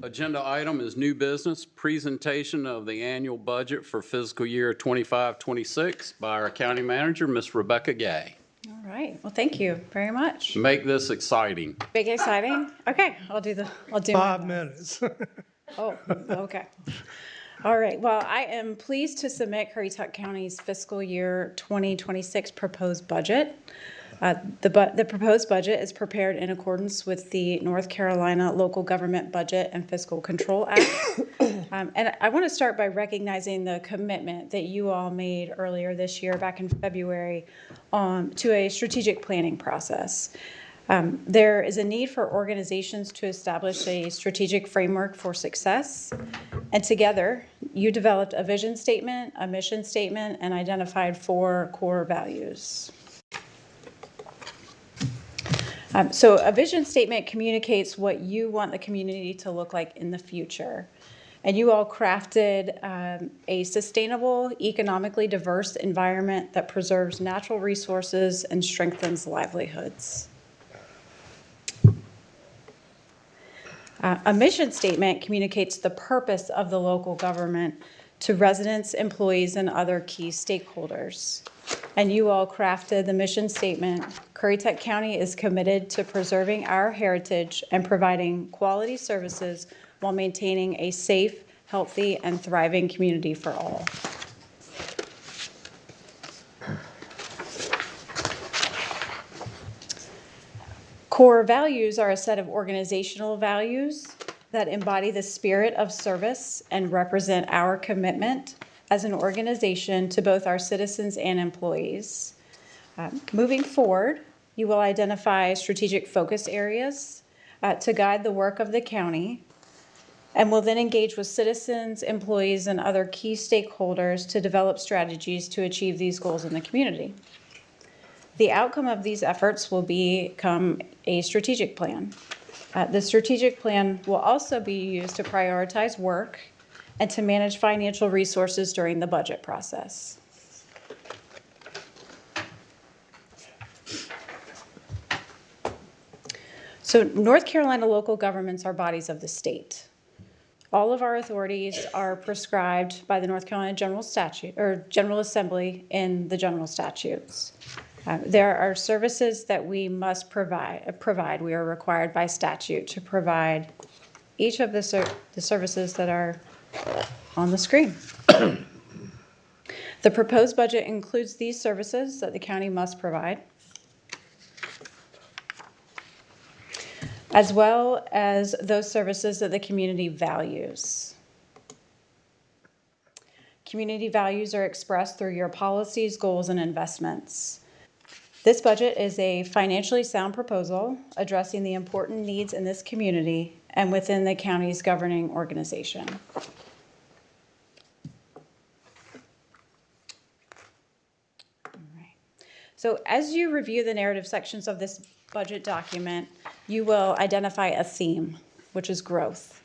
Agenda item is new business, presentation of the annual budget for fiscal year 25-26 by our county manager, Ms. Rebecca Gay. All right. Well, thank you very much. Make this exciting. Big exciting. Okay, I'll do my 5 best. minutes. Oh, okay. All right. Well, I am pleased to submit Currituck County's fiscal year 2026 proposed budget. The proposed budget is prepared in accordance with the North Carolina Local Government Budget and Fiscal Control Act. And I want to start by recognizing the commitment that you all made earlier this year, back in February, to a strategic planning process. There is a need for organizations to establish a strategic framework for success. And together, you developed a vision statement, a mission statement, and identified 4 core values. So a vision statement communicates what you want the community to look like in the future. And you all crafted a sustainable, economically diverse environment that preserves natural resources and strengthens livelihoods. A mission statement communicates the purpose of the local government to residents, employees, and other key stakeholders. And you all crafted the mission statement. Currituck County is committed to preserving our heritage and providing quality services while maintaining a safe, healthy, and thriving community for all. Core values are a set of organizational values that embody the spirit of service and represent our commitment as an organization to both our citizens and employees. Moving forward, you will identify strategic focus areas to guide the work of the county, and will then engage with citizens, employees, and other key stakeholders to develop strategies to achieve these goals in the community. The outcome of these efforts will become a strategic plan. The strategic plan will also be used to prioritize work and to manage financial resources during the budget process. So North Carolina local governments are bodies of the state. All of our authorities are prescribed by the North Carolina General Statute or General Assembly in the general statutes. There are services that we must provide. We are required by statute to provide each of the services that are on the screen. The proposed budget includes these services that the county must provide, as well as those services that the community values. Community values are expressed through your policies, goals, and investments. This budget is a financially sound proposal addressing the important needs in this community and within the county's governing organization. All right. So as you review the narrative sections of this budget document, you will identify a theme, which is growth.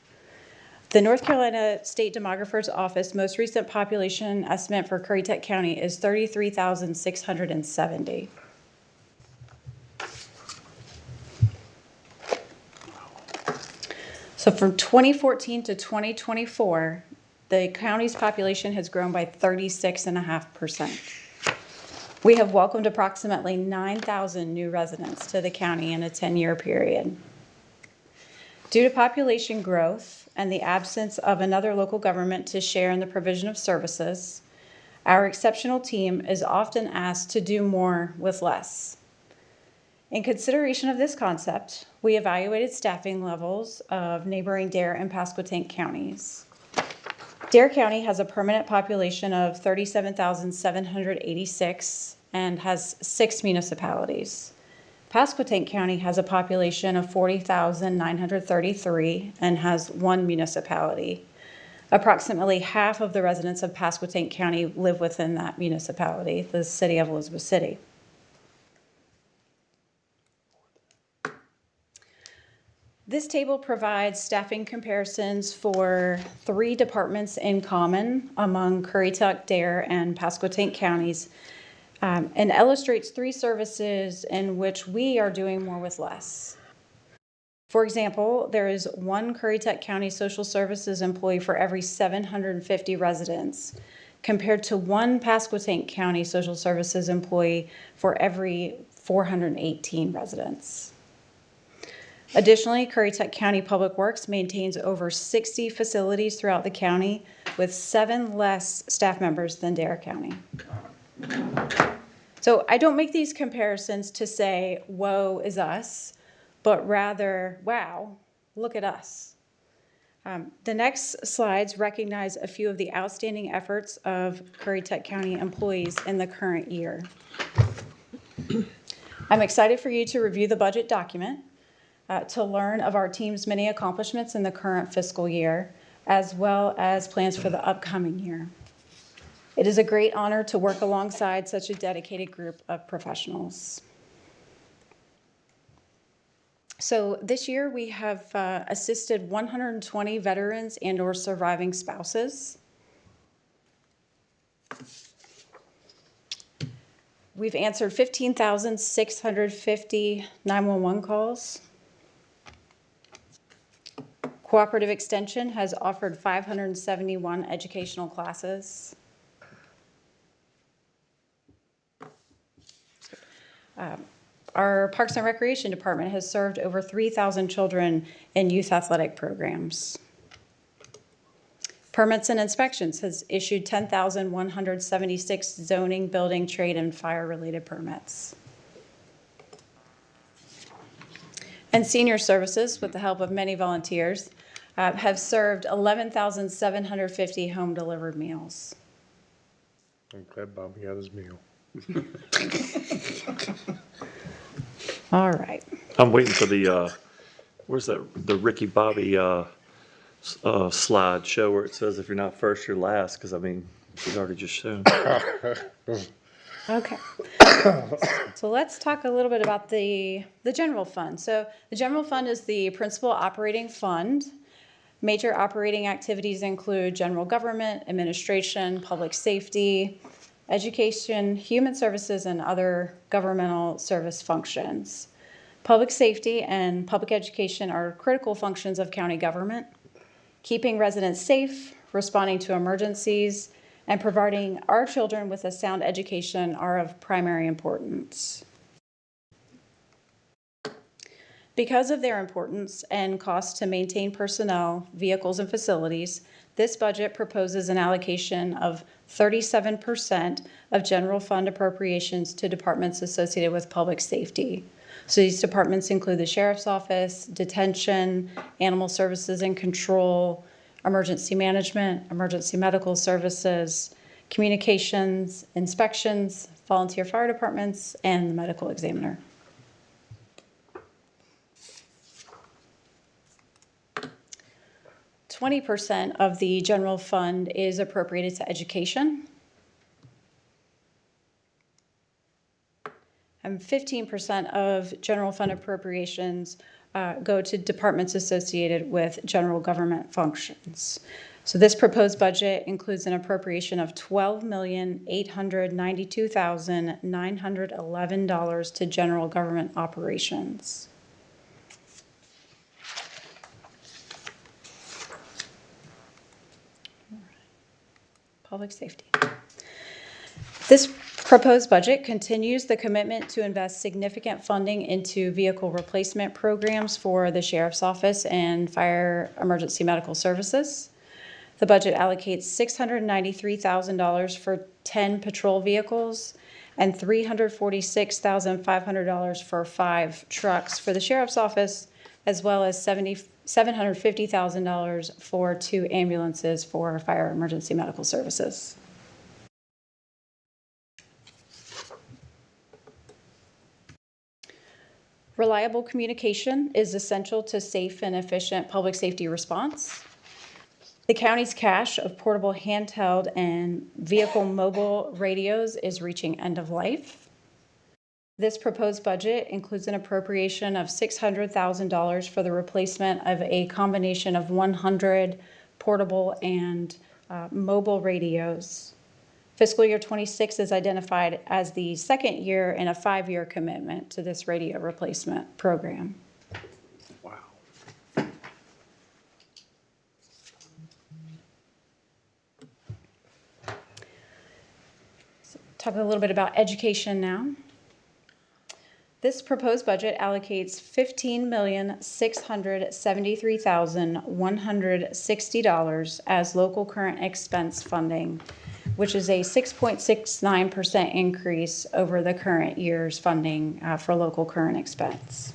The North Carolina State Demographer's Office most recent population estimate for Currituck County is 33,670. So from 2014 to 2024, the county's population has grown by 36.5%. We have welcomed approximately 9,000 new residents to the county in a 10-year period. Due to population growth and the absence of another local government to share in the provision of services, our exceptional team is often asked to do more with less. In consideration of this concept, we evaluated staffing levels of neighboring Dare and Pasquotank counties. Dare County has a permanent population of 37,786 and has 6 municipalities. Pasquotank County has a population of 40,933 and has 1 municipality. Approximately half of the residents of Pasquotank County live within that municipality, the city of Elizabeth City. This table provides staffing comparisons for 3 departments in common among Currituck, Dare, and Pasquotank counties, and illustrates 3 services in which we are doing more with less. For example, there is one Currituck County Social Services employee for every 750 residents, compared to one Pasquotank County Social Services employee for every 418 residents. Additionally, Currituck County Public Works maintains over 60 facilities throughout the county with 7 less staff members than Dare County. So I don't make these comparisons to say, woe is us, but rather, wow, look at us. The next slides recognize a few of the outstanding efforts of Currituck County employees in the current year. I'm excited for you to review the budget document, to learn of our team's many accomplishments in the current fiscal year, as well as plans for the upcoming year. It is a great honor to work alongside such a dedicated group of professionals. So this year we have assisted 120 veterans and/or surviving spouses. We've answered 15,650 911 calls. Cooperative Extension has offered 571 educational classes. Our Parks and Recreation Department has served over 3,000 children in youth athletic programs. Permits and Inspections has issued 10,176 zoning, building, trade, and fire-related permits. And Senior Services, with the help of many volunteers, have served 11,750 home-delivered meals. I'm glad Bobby got his meal. All right. I'm waiting for the, where's that, the Ricky Bobby slide show where it says if you're not first, you're last, because I mean, she's already just shown. Okay. So let's talk a little bit about the general fund. So the general fund is the principal operating fund. Major operating activities include general government, administration, public safety, education, human services, and other governmental service functions. Public safety and public education are critical functions of county government. Keeping residents safe, responding to emergencies, and providing our children with a sound education are of primary importance. Because of their importance and cost to maintain personnel, vehicles, and facilities, this budget proposes an allocation of 37% of general fund appropriations to departments associated with public safety. So these departments include the Sheriff's Office, Detention, Animal Services and Control, Emergency Management, Emergency Medical Services, Communications, Inspections, Volunteer Fire Departments, and the Medical Examiner. %20 of the general fund is appropriated to education. And 15% of general fund appropriations go to departments associated with general government functions. So this proposed budget includes an appropriation of $12,892,911 to general government operations. Public safety. This proposed budget continues the commitment to invest significant funding into vehicle replacement programs for the Sheriff's Office and Fire Emergency Medical Services. The budget allocates $693,000 for 10 patrol vehicles and $346,500 for 5 trucks for the Sheriff's Office, as well as $750,000 for 2 ambulances for Fire Emergency Medical Services. Reliable communication is essential to safe and efficient public safety response. The county's cache of portable handheld and vehicle mobile radios is reaching end of life. This proposed budget includes an appropriation of $600,000 for the replacement of a combination of 100 portable and mobile radios. Fiscal year 26 is identified as the second year in a 5-year commitment to this radio replacement program. Wow. Talk a little bit about education now. This proposed budget allocates $15,673,160 as local current expense funding, which is a 6.69% increase over the current year's funding for local current expense.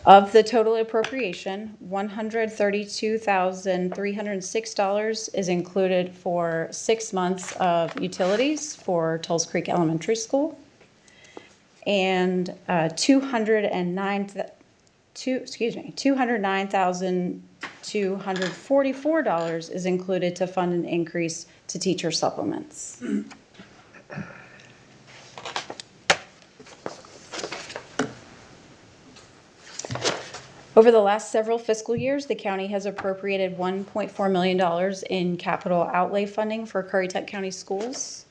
Of the total appropriation, $132,306 is included for 6 months of utilities for Tulse Creek Elementary School, and $209,244 is included to fund an increase to teacher supplements. Over the last several fiscal years, the county has appropriated $1.4 million in capital outlay funding for Currituck County schools.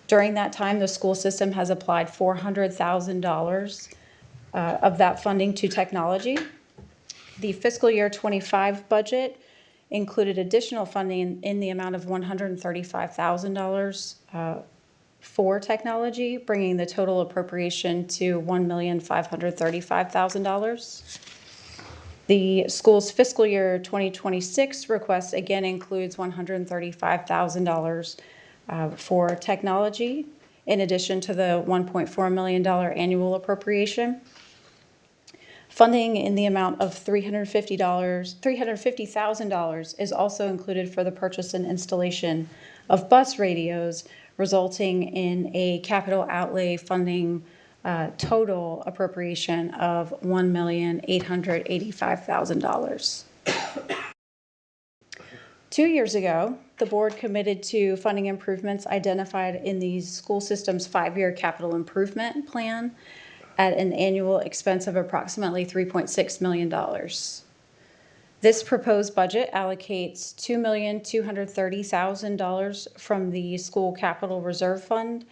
During that time, the school system has applied $400,000 of that funding to technology. The fiscal year 25 budget included additional funding in the amount of $135,000 for technology, bringing the total appropriation to $1,535,000. The school's fiscal year 2026 request again includes $135,000 for technology, in addition to the $1.4 million annual appropriation. Funding in the amount of $350,000 is also included for the purchase and installation of bus radios, resulting in a capital outlay funding total appropriation of $1,885,000. 2 years ago, the board committed to funding improvements identified in the school system's 5-year capital improvement plan at an annual expense of approximately $3.6 million. This proposed budget allocates $2,230,000 from the school capital reserve fund,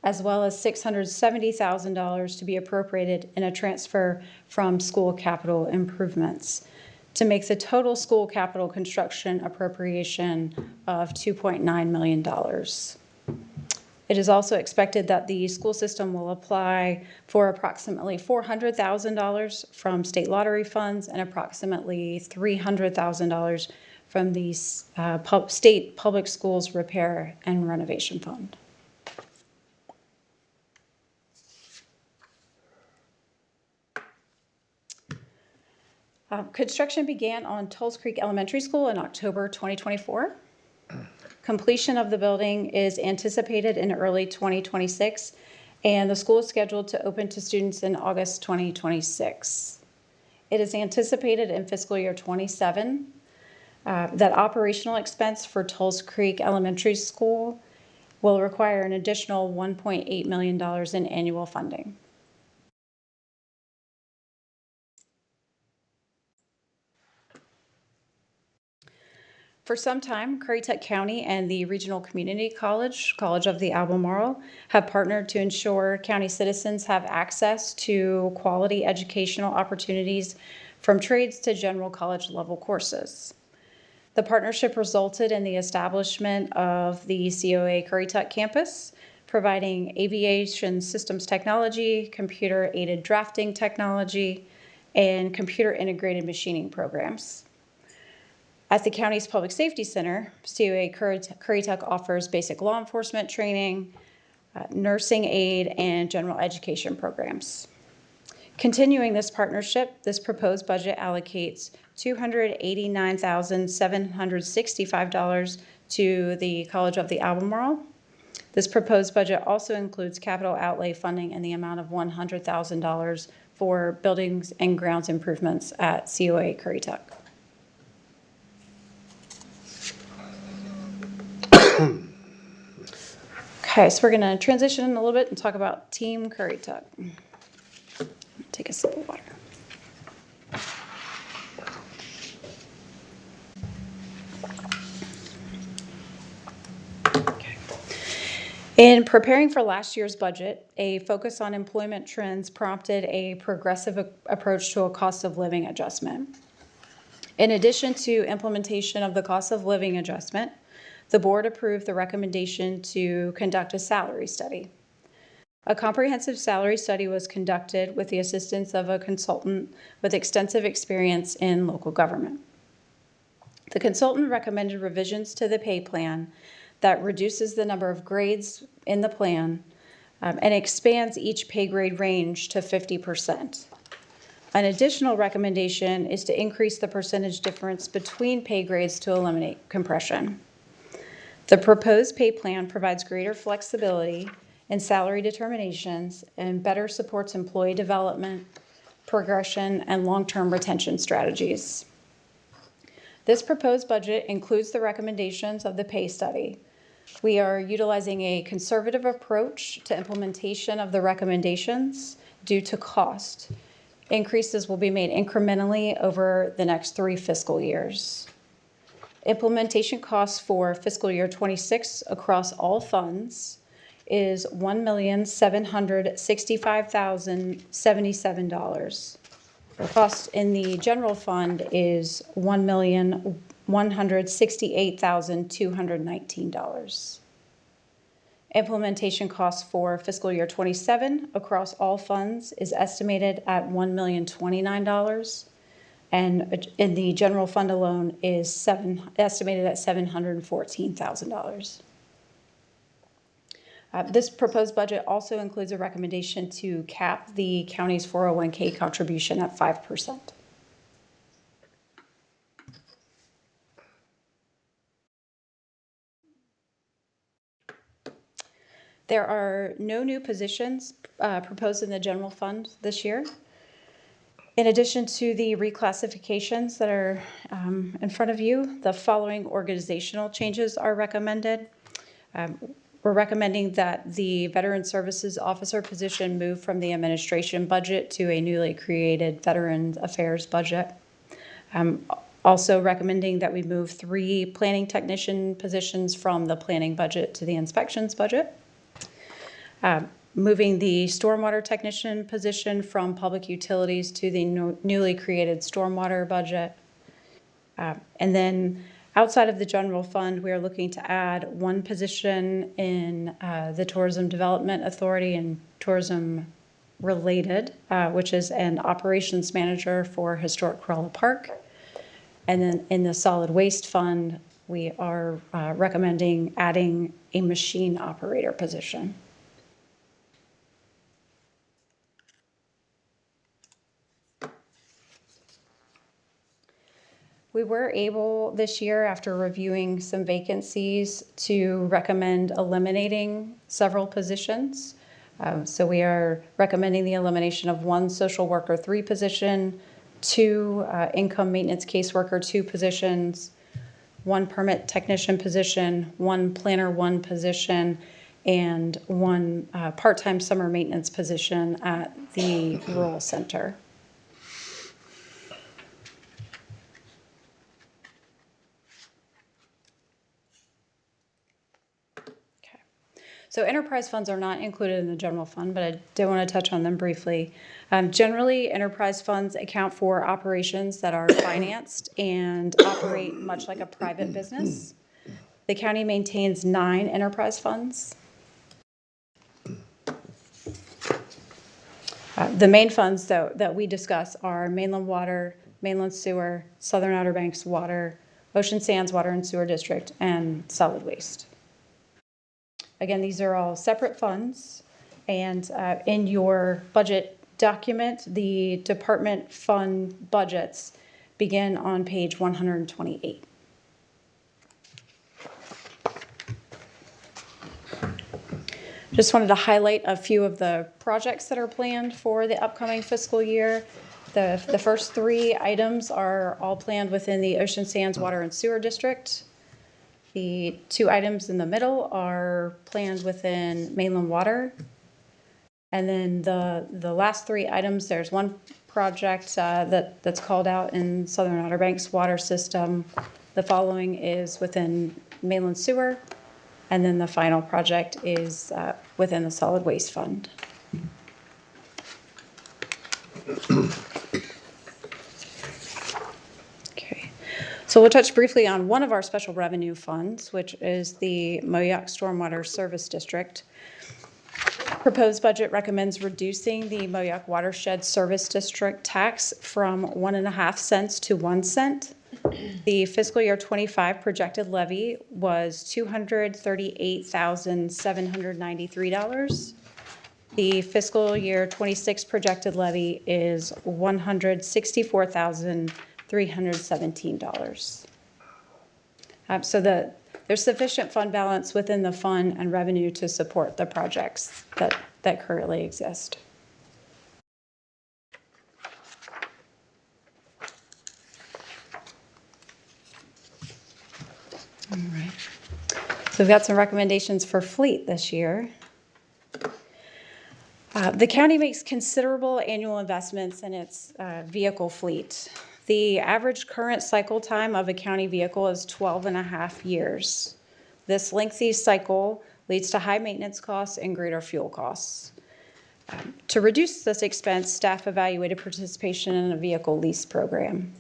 as well as $670,000 to be appropriated in a transfer from school capital improvements, to make the total school capital construction appropriation of $2.9 million. It is also expected that the school system will apply for approximately $400,000 from state lottery funds and approximately $300,000 from the state public schools repair and renovation fund. Construction began on Tulse Creek Elementary School in October 2024. Completion of the building is anticipated in early 2026, and the school is scheduled to open to students in August 2026. It is anticipated in fiscal year 27 that operational expense for Tulse Creek Elementary School will require an additional $1.8 million in annual funding. For some time, Currituck County and the Regional Community College of the Albemarle, have partnered to ensure county citizens have access to quality educational opportunities from trades to general college level courses. The partnership resulted in the establishment of the COA Currituck campus, providing aviation systems technology, computer-aided drafting technology, and computer-integrated machining programs. At the county's Public Safety Center, COA Currituck offers basic law enforcement training, nursing aid, and general education programs. Continuing this partnership, this proposed budget allocates $289,765 to the College of the Albemarle. This proposed budget also includes capital outlay funding in the amount of $100,000 for buildings and grounds improvements at COA Currituck. Okay, so we're going to transition a little bit and talk about Team Currituck. Take a sip of water. Okay. In preparing for last year's budget, a focus on employment trends prompted a progressive approach to a cost of living adjustment. In addition to implementation of the cost of living adjustment, the board approved the recommendation to conduct a salary study. A comprehensive salary study was conducted with the assistance of a consultant with extensive experience in local government. The consultant recommended revisions to the pay plan that reduces the number of grades in the plan and expands each pay grade range to 50%. An additional recommendation is to increase the percentage difference between pay grades to eliminate compression. The proposed pay plan provides greater flexibility in salary determinations and better supports employee development, progression, and long-term retention strategies. This proposed budget includes the recommendations of the pay study. We are utilizing a conservative approach to implementation of the recommendations due to cost. Increases will be made incrementally over the next 3 fiscal years. Implementation costs for fiscal year 26 across all funds is $1,765,077. The cost in the general fund is $1,168,219. Implementation costs for fiscal year 27 across all funds is estimated at $1,029. And in the general fund alone is estimated at $714,000. This proposed budget also includes a recommendation to cap the county's 401k contribution at 5%. There are no new positions proposed in the general fund this year. In addition to the reclassifications that are in front of you, the following organizational changes are recommended. We're recommending that the Veteran Services Officer position move from the administration budget to a newly created Veteran Affairs budget. Also recommending that we move 3 planning technician positions from the planning budget to the inspections budget. Moving the stormwater technician position from public utilities to the newly created stormwater budget. And then outside of the general fund, we are looking to add 1 position in the Tourism Development Authority and tourism related, which is an operations manager for Historic Corolla Park. And then in the solid waste fund, we are recommending adding a machine operator position. We were able this year, after reviewing some vacancies, to recommend eliminating several positions. So we are recommending the elimination of 1 social worker 3 position, 2 income maintenance caseworker 2 positions, 1 permit technician position, 1 planner 1 position, and 1 part-time summer maintenance position at the rural center. So enterprise funds are not included in the general fund, but I did want to touch on them briefly. Generally, enterprise funds account for operations that are financed and operate much like a private business. The county maintains 9 enterprise funds. The main funds, though, that we discuss are mainland water, mainland sewer, Southern Outer Banks water, Ocean Sands Water and Sewer District, and solid waste. Again, these are all separate funds, and in your budget document, the department fund budgets begin on page 128. Just wanted to highlight a few of the projects that are planned for the upcoming fiscal year. The first 3 items are all planned within the Ocean Sands Water and Sewer District. The 2 items in the middle are planned within mainland water. And then the last 3 items, there's 1 project that's called out in Southern Outer Banks water system. The following is within mainland sewer. And then the final project is within the solid waste fund. So we'll touch briefly on one of our special revenue funds, which is the Moyoc Stormwater Service District. Proposed budget recommends reducing the Moyoc Watershed Service District tax from 1.5 cents to 1 cent. The fiscal year 25 projected levy was $238,793. The fiscal year 26 projected levy is $164,317. So there's sufficient fund balance within the fund and revenue to support the projects that currently exist. All right. So we've got some recommendations for fleet this year. The county makes considerable annual investments in its vehicle fleet. The average current cycle time of a county vehicle is 12.5 years. This lengthy cycle leads to high maintenance costs and greater fuel costs. To reduce this expense, staff evaluated participation in a vehicle lease program.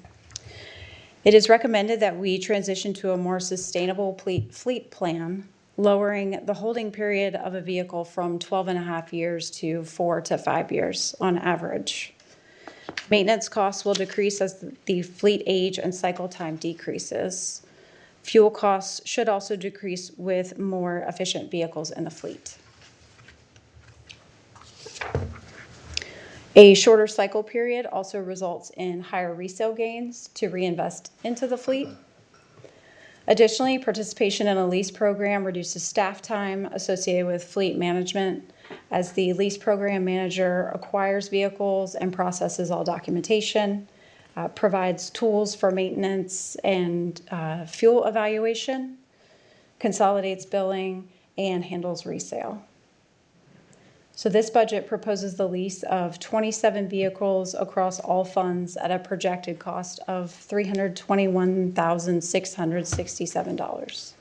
It is recommended that we transition to a more sustainable fleet plan, lowering the holding period of a vehicle from 12.5 years to 4 to 5 years on average. Maintenance costs will decrease as the fleet age and cycle time decreases. Fuel costs should also decrease with more efficient vehicles in the fleet. A shorter cycle period also results in higher resale gains to reinvest into the fleet. Additionally, participation in a lease program reduces staff time associated with fleet management, as the lease program manager acquires vehicles and processes all documentation, provides tools for maintenance and fuel evaluation, consolidates billing, and handles resale. So this budget proposes the lease of 27 vehicles across all funds at a projected cost of $321,667.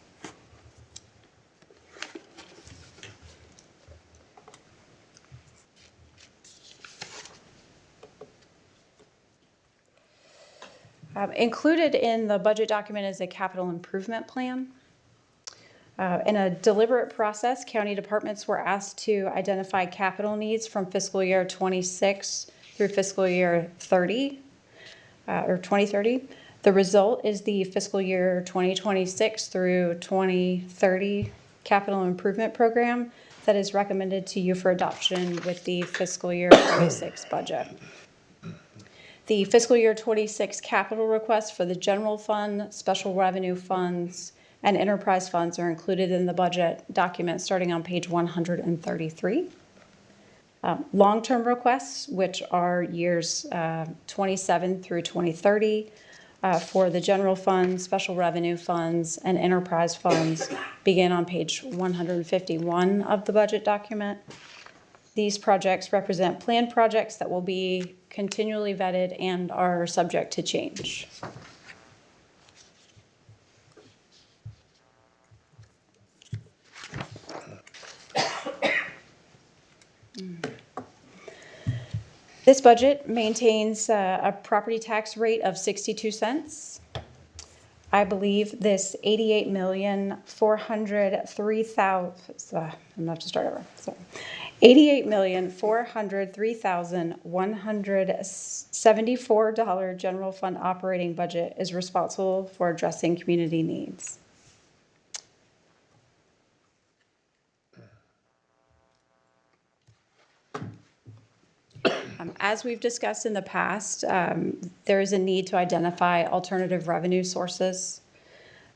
Included in the budget document is a capital improvement plan. In a deliberate process, county departments were asked to identify capital needs from fiscal year 26 through fiscal year 30, or 2030. The result is the fiscal year 2026 through 2030 capital improvement program that is recommended to you for adoption with the fiscal year 26 budget. The fiscal year 26 capital requests for the general fund, special revenue funds, and enterprise funds are included in the budget document starting on page 133. Long-term requests, which are years 27 through 2030 for the general fund, special revenue funds, and enterprise funds, begin on page 151 of the budget document. These projects represent planned projects that will be continually vetted and are subject to change. This budget maintains a property tax rate of 62 cents. I believe this $88,403,000, I'm gonna have to start over, sorry. $88,403,174 general fund operating budget is responsible for addressing community needs. As we've discussed in the past, there is a need to identify alternative revenue sources.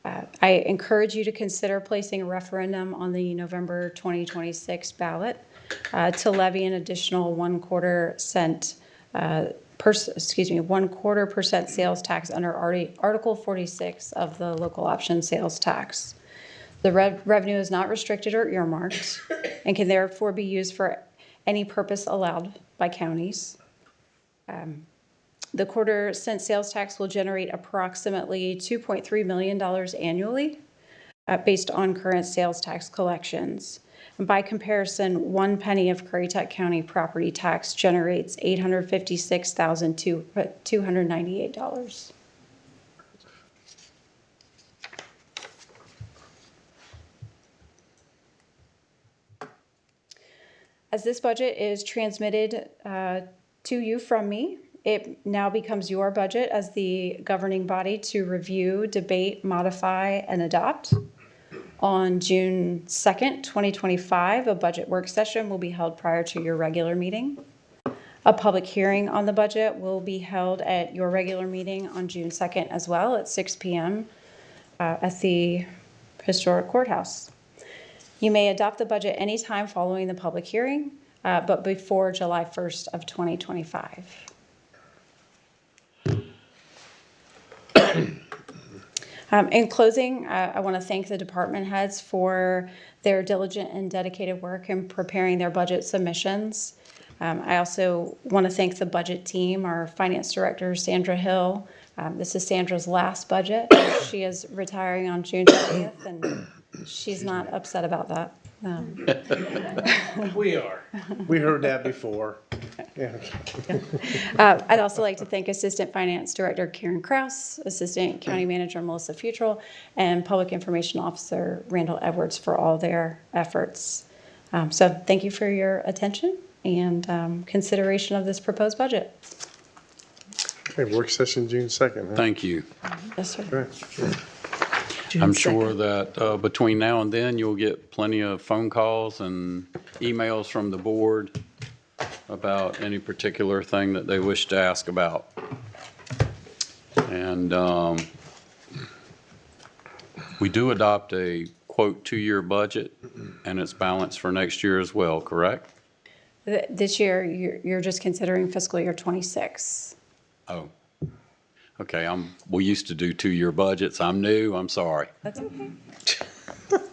I encourage you to consider placing a referendum on the November 2026 ballot to levy an additional 1/4% sales tax under Article 46 of the local option sales tax. The revenue is not restricted or earmarked and can therefore be used for any purpose allowed by counties. The quarter-cent sales tax will generate approximately $2.3 million annually based on current sales tax collections. And by comparison, 1 penny of Currituck County property tax generates $856,298. As this budget is transmitted to you from me, it now becomes your budget as the governing body to review, debate, modify, and adopt. On June 2nd, 2025, a budget work session will be held prior to your regular meeting. A public hearing on the budget will be held at your regular meeting on June 2nd as well at 6 p.m. At the Historic Courthouse. You may adopt the budget anytime following the public hearing, but before July 1st of 2025. In closing, I want to thank the department heads for their diligent and dedicated work in preparing their budget submissions. I also want to thank the budget team, our finance director, Sandra Hill. This is Sandra's last budget. She is retiring on June 30th, and she's not upset about that. We are. We heard that before. Yeah. I'd also like to thank Assistant Finance Director Karen Kraus, Assistant County Manager Melissa Futrell, and Public Information Officer Randall Edwards for all their efforts. So thank you for your attention and consideration of this proposed budget. Okay, work session June 2nd. Huh? Thank you. Yes, sir. Okay. I'm sure that between now and then, you'll get plenty of phone calls and emails from the board about any particular thing that they wish to ask about. And we do adopt a, quote, 2-year budget, and it's balanced for next year as well, correct? This year, you're just considering fiscal year '26. Oh, okay, we used to do 2-year budgets. I'm new, I'm sorry. That's okay.